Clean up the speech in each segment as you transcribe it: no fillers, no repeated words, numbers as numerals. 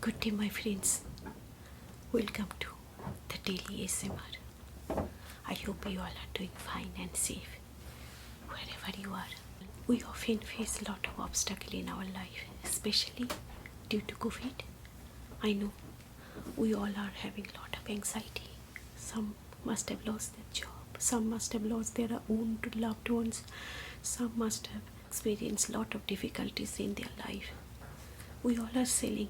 Good day, my friends. Welcome to the Daily ASMR. I hope you all are doing fine and safe wherever you are. We often face a lot of obstacles in our life, especially due to COVID. I know we all are having a lot of anxiety. Some must have lost their job, some must have lost their own loved ones, some must have experienced a lot of difficulties in their life. We all are sailing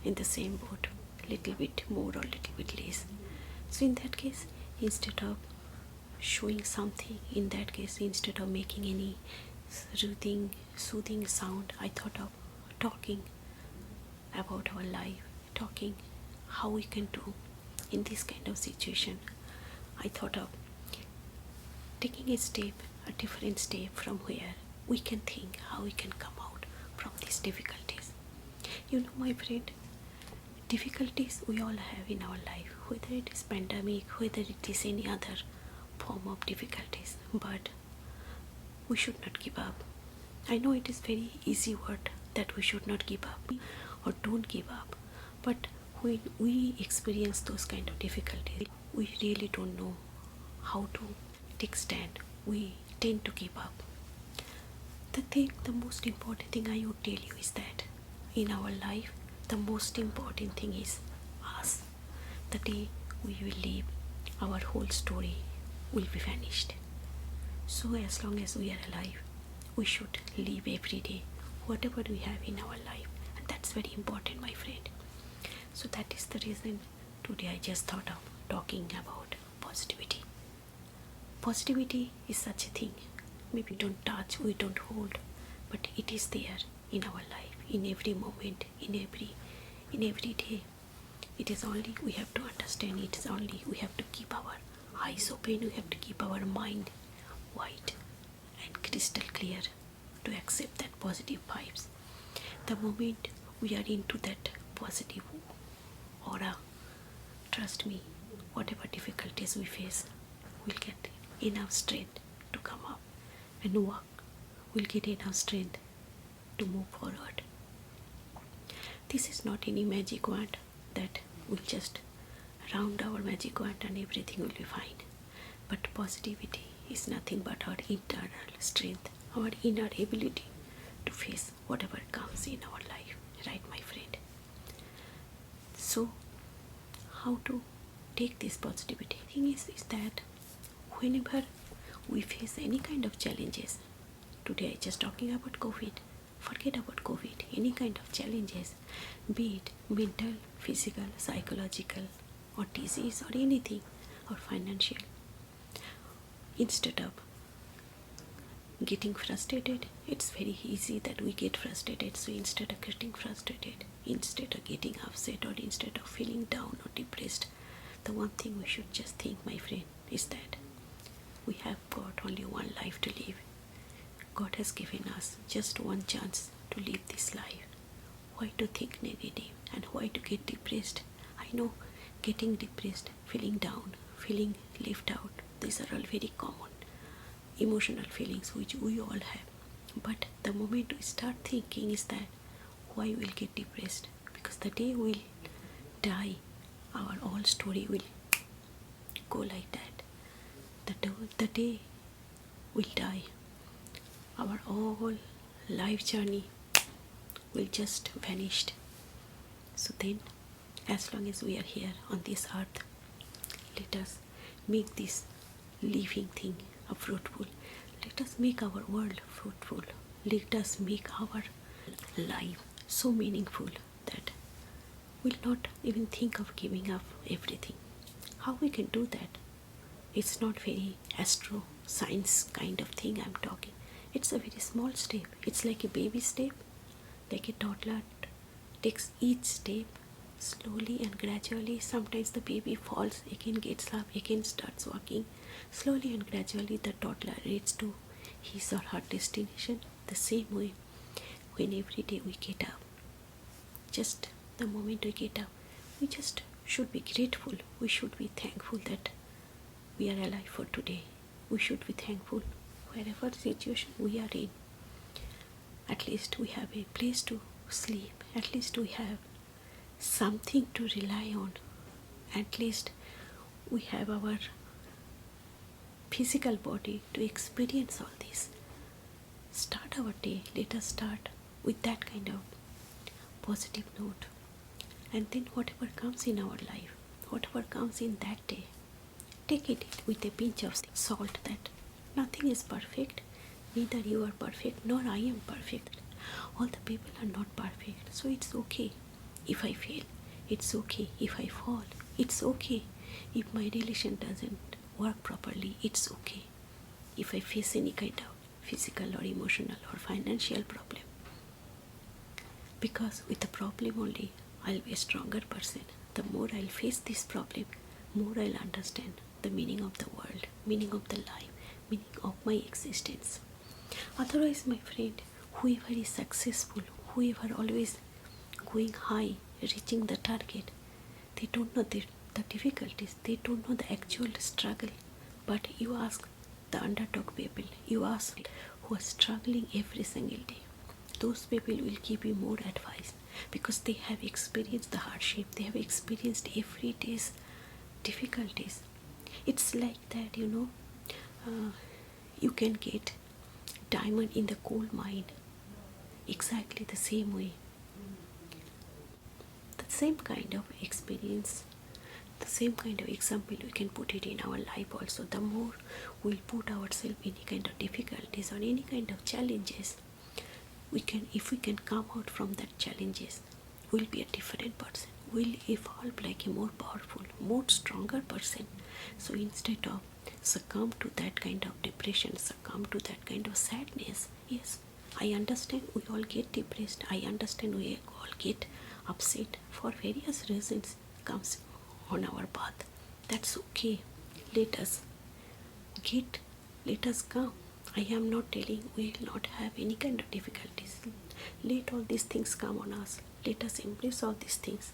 in the same boat, little bit more or little bit less. So in that case, instead of showing something, instead of making any soothing sound, I thought of talking about our life, talking how we can do in this kind of situation. I thought of taking a different step from where we can think how we can come out from these difficulties. You know, my friend, difficulties we all have in our life, whether it is pandemic, whether it is any other form of difficulties, but we should not give up. I know it is very easy word that we should not give up or don't give up, but when we experience those kind of difficulties, we really don't know how to take stand. We tend to give up. The most important thing I would tell you is that in our life, the most important thing is us. The day we will leave, our whole story will be vanished. So as long as we are alive, we should live every day, whatever we have in our life. And that's very important, my friend. So that is the reason today I just thought of talking about positivity. Positivity is such a thing. Maybe we don't touch, we don't hold, but it is there in our life, in every moment, in every day. It is only we have to understand, it is only we have to keep our eyes open, we have to keep our mind wide and crystal clear to accept that positive vibes. The moment we are into that positive aura, trust me, whatever difficulties we face, we'll get enough strength to come up and walk. We'll get enough strength to move forward. This is not any magic wand that will just round our magic wand and everything will be fine. But positivity is nothing but our internal strength, our inner ability to face whatever comes in our life. Right, my friend? So, how to take this positivity? The thing is that whenever we face any kind of challenges, today I just talking about COVID, forget about COVID, any kind of challenges, be it mental, physical, psychological, or disease, or anything, or financial. Instead of getting frustrated, it's very easy that we get frustrated. So instead of getting frustrated, instead of getting upset, or instead of feeling down or depressed, the one thing we should just think, my friend, is that we have got only one life to live. God has given us just one chance to live this life. Why to think negative and why to get depressed? I know getting depressed, feeling down, feeling left out, these are all very common emotional feelings which we all have. But the moment we start thinking is that why we'll get depressed? Because the day we'll die, our whole story will go like that. The day we'll die, our whole life journey will just vanish. So then, as long as we are here on this earth, let us make this living thing a fruitful. Let us make our world fruitful. Let us make our life so meaningful that we'll not even think of giving up everything. How we can do that? It's not very astro science kind of thing I'm talking. It's a very small step. It's like a baby step, like a toddler takes each step slowly and gradually. Sometimes the baby falls, again gets up, again starts walking. Slowly and gradually the toddler reaches to his or her destination. The same way, when every day we get up, just the moment we get up, we just should be grateful. We should be thankful that we are alive for today. We should be thankful wherever situation we are in. At least we have a place to sleep. At least we have something to rely on. At least we have our physical body to experience all this. Start our day. Let us start with that kind of positive note. And then whatever comes in our life, whatever comes in that day, take it with a pinch of salt that nothing is perfect. Neither you are perfect nor I am perfect. All the people are not perfect. So it's okay if I fail. It's okay if I fall. It's okay if my relation doesn't work properly. It's okay if I face any kind of physical or emotional or financial problem. Because with the problem only, I'll be a stronger person. The more I'll face this problem, more I'll understand the meaning of the world, meaning of the life, meaning of my existence. Otherwise, my friend, whoever is successful, whoever always going high, reaching the target, they don't know the difficulties, they don't know the actual struggle. But you ask the underdog people, you ask who are struggling every single day, those people will give you more advice because they have experienced the hardship, they have experienced every day's difficulties. It's like that, you can get diamond in the coal mine exactly the same way. The same kind of experience, the same kind of example we can put it in our life also. The more we'll put ourselves in any kind of difficulties or any kind of challenges, if we can come out from that challenges, we'll be a different person. We'll evolve like a more powerful, more stronger person. So instead of succumb to that kind of depression, succumb to that kind of sadness, yes, I understand we all get depressed. I understand we all get upset for various reasons comes on our path. That's okay. Let us get, let us come. I am not telling we will not have any kind of difficulties. Let all these things come on us. Let us embrace all these things,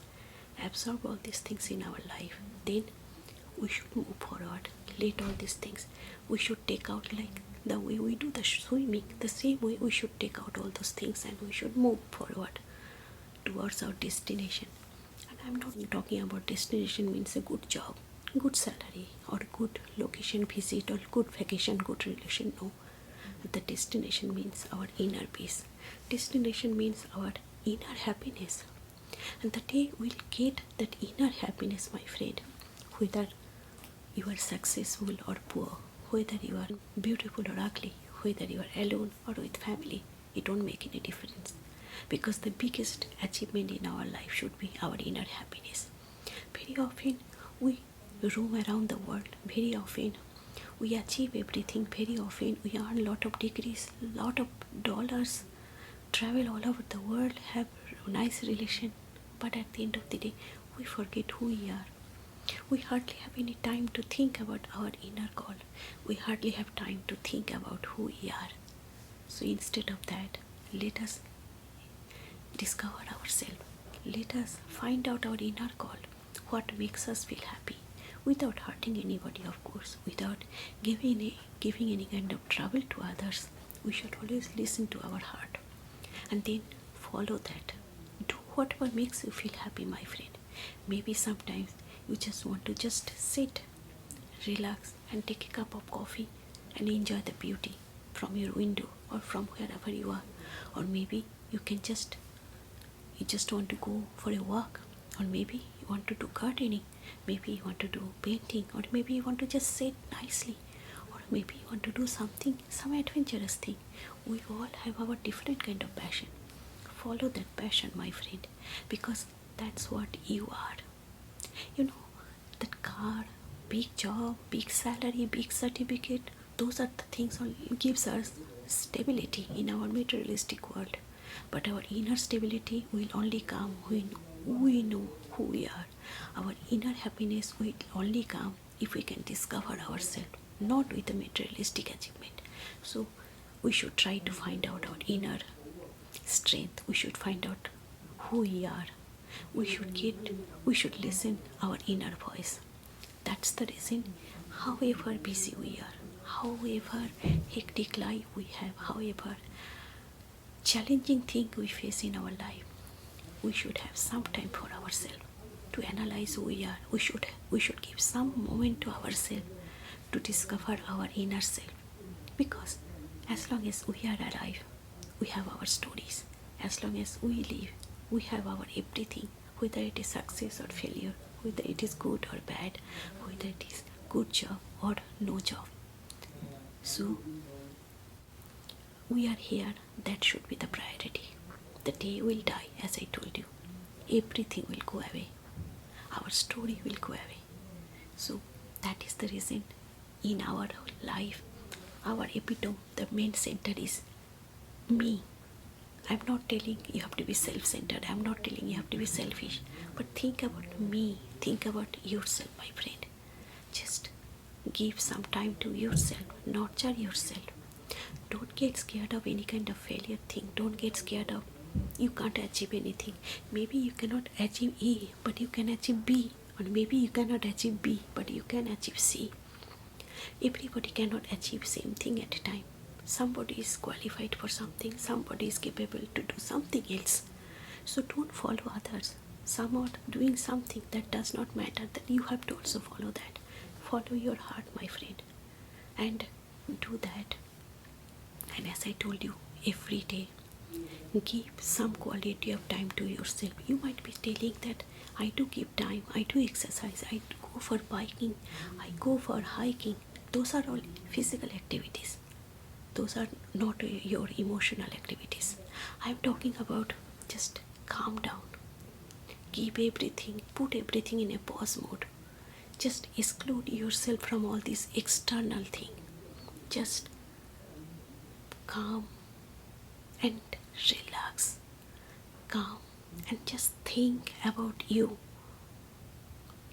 absorb all these things in our life. Then we should move forward. Let all these things, we should take out like the way we do the swimming. The same way we should take out all those things and we should move forward towards our destination. And I'm not talking about destination means a good job, good salary, or good location visit, or good vacation, good relation. No. The destination means our inner peace. Destination means our inner happiness. And the day we'll get that inner happiness, my friend, whether you are successful or poor, whether you are beautiful or ugly, whether you are alone or with family, it won't make any difference. Because the biggest achievement in our life should be our inner happiness. Very often we roam around the world, very often we achieve everything, very often we earn a lot of degrees, lot of dollars, travel all over the world, have nice relation, but at the end of the day we forget who we are. We hardly have any time to think about our inner call. We hardly have time to think about who we are. So instead of that, let us discover ourselves. Let us find out our inner call, what makes us feel happy, without hurting anybody, of course, without giving any kind of trouble to others. We should always listen to our heart and then follow that. Do whatever makes you feel happy, my friend. Maybe sometimes you just want to just sit, relax, and take a cup of coffee and enjoy the beauty from your window or from wherever you are. Or maybe you just want to go for a walk, or maybe you want to do gardening, maybe you want to do painting, or maybe you want to just sit nicely, or maybe you want to do some adventurous thing. We all have our different kind of passion. Follow that passion, my friend, because that's what you are. That car, big job, big salary, big certificate, those are the things that gives us stability in our materialistic world. But our inner stability will only come when we know who we are. Our inner happiness will only come if we can discover ourselves, not with a materialistic achievement. So we should try to find out our inner strength. We should find out who we are. We should listen our inner voice. That's the reason, however busy we are, however hectic life we have, however challenging thing we face in our life, we should have some time for ourselves to analyze who we are. We should give some moment to ourselves to discover our inner self. Because as long as we are alive, we have our stories. As long as we live, we have our everything, whether it is success or failure, whether it is good or bad, whether it is good job or no job. So we are here, that should be the priority. The day will die, as I told you. Everything will go away. Our story will go away. So that is the reason in our life, our epitome, the main center is me. I'm not telling you have to be self-centered. I'm not telling you have to be selfish. But think about me. Think about yourself, my friend. Just give some time to yourself. Nurture yourself. Don't get scared of any kind of failure thing. Don't get scared of you can't achieve anything. Maybe you cannot achieve A, but you can achieve B. Or maybe you cannot achieve B, but you can achieve C. Everybody cannot achieve same thing at a time. Somebody is qualified for something. Somebody is capable to do something else. So don't follow others. Some are doing something that does not matter. That you have to also follow that. Follow your heart, my friend, and do that. And as I told you, every day give some quality of time to yourself. You might be telling that I do give time, I do exercise, I do go for biking, I go for hiking. Those are all physical activities. Those are not your emotional activities. I'm talking about just calm down. Keep everything, put everything in a pause mode. Just exclude yourself from all these external things. Just calm and relax. Calm and just think about you.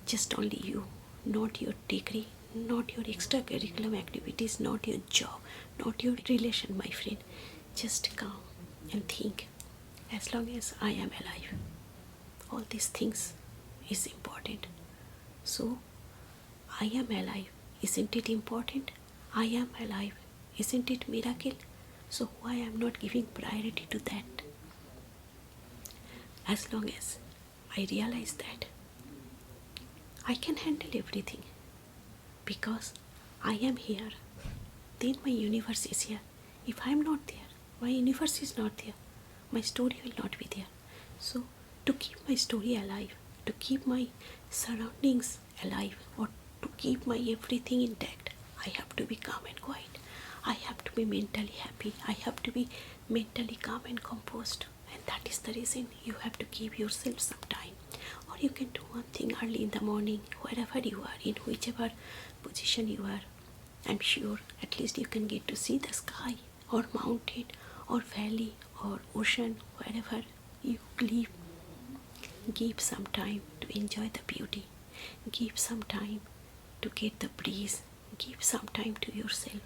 Just only you, not your degree, not your extracurricular activities, not your job, not your relation, my friend. Just calm and think. As long as I am alive, all these things is important. So I am alive. Isn't it important? I am alive. Isn't it miracle? So why I am not giving priority to that? As long as I realize that I can handle everything because I am here, then my universe is here. If I am not there, my universe is not there. My story will not be there. So to keep my story alive, to keep my surroundings alive, or to keep my everything intact, I have to be calm and quiet. I have to be mentally happy. I have to be mentally calm and composed. And that is the reason you have to give yourself some time. Or you can do one thing early in the morning, wherever you are, in whichever position you are. I'm sure at least you can get to see the sky or mountain or valley or ocean, wherever you live. Give some time to enjoy the beauty. Give some time to get the breeze. Give some time to yourself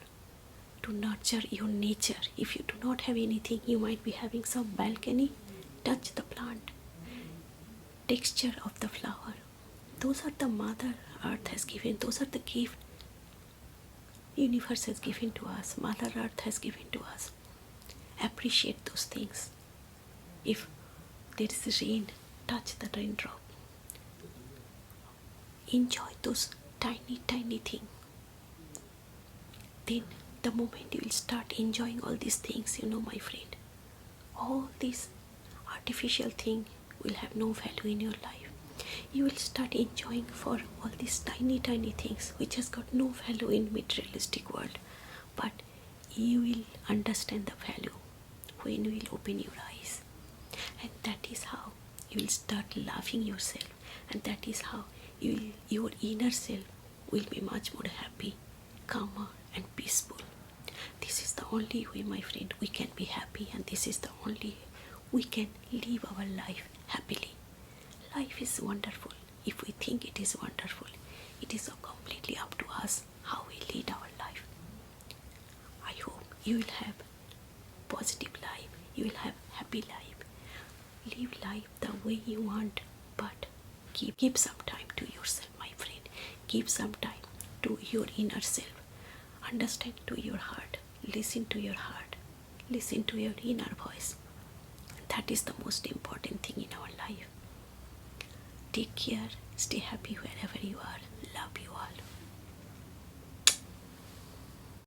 to nurture your nature. If you do not have anything, you might be having some balcony. Touch the plant. Texture of the flower. Those are the Mother Earth has given. Those are the gift universe has given to us. Mother Earth has given to us. Appreciate those things. If there is rain, touch the raindrop. Enjoy those tiny, tiny things. Then the moment you will start enjoying all these things, my friend, all these artificial things will have no value in your life. You will start enjoying for all these tiny, tiny things which has got no value in materialistic world. But you will understand the value when you will open your eyes. And that is how you will start loving yourself. And that is how your inner self will be much more happy, calmer and peaceful. This is the only way, my friend, we can be happy, and this is the only way we can live our life happily. Life is wonderful. If we think it is wonderful, it is completely up to us how we lead our life. I hope you will have positive life, you will have happy life. Live life the way you want, but give some time to yourself, my friend. Give some time to your inner self. Understand to your heart. Listen to your heart. Listen to your inner voice. That is the most important thing in our life. Take care. Stay happy wherever you